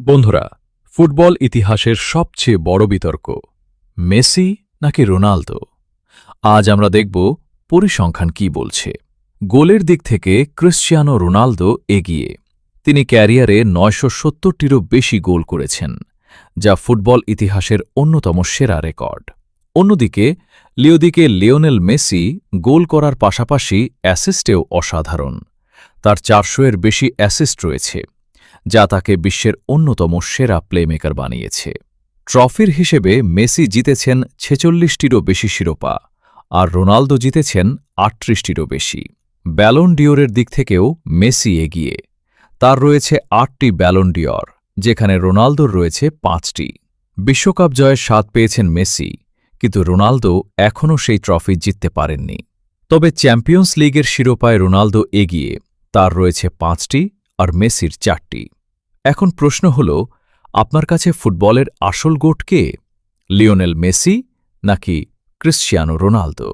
বন্ধুরা, ফুটবল ইতিহাসের সবচেয়ে বড় বিতর্ক মেসি নাকি রোনালদো। আজ আমরা দেখব পরিসংখ্যান কি বলছে। গোলের দিক থেকে ক্রিশ্চিয়ানো রোনালদো এগিয়ে। তিনি ক্যারিয়ারে ৯৭০টিরও বেশি গোল করেছেন, যা ফুটবল ইতিহাসের অন্যতম সেরা রেকর্ড। অন্যদিকে লিওনেল মেসি গোল করার পাশাপাশি অ্যাসিস্টেও অসাধারণ। তার ৪০০-এর বেশি অ্যাসিস্ট রয়েছে, যা তাকে বিশ্বের অন্যতম সেরা প্লেমেকার বানিয়েছে। ট্রফির হিসেবে মেসি জিতেছেন ৪৬টিরও বেশি শিরোপা, আর রোনালদো জিতেছেন ৩৮টিরও বেশি। ব্যালন ডিওরের দিক থেকেও মেসি এগিয়ে। তার রয়েছে ৮টি ব্যালন ডিওর, যেখানে রোনালদোর রয়েছে ৫টি। বিশ্বকাপ জয়ের স্বাদ পেয়েছেন মেসি, কিন্তু রোনালদো এখনও সেই ট্রফি জিততে পারেননি। তবে চ্যাম্পিয়ন্স লিগের শিরোপায় রোনালদো এগিয়ে, তার রয়েছে ৫টি আর মেসির ৪টি। এখন প্রশ্ন হল, আপনার কাছে ফুটবলের আসল গোট কে, লিওনেল মেসি নাকি ক্রিশ্চিয়ানো রোনালদো?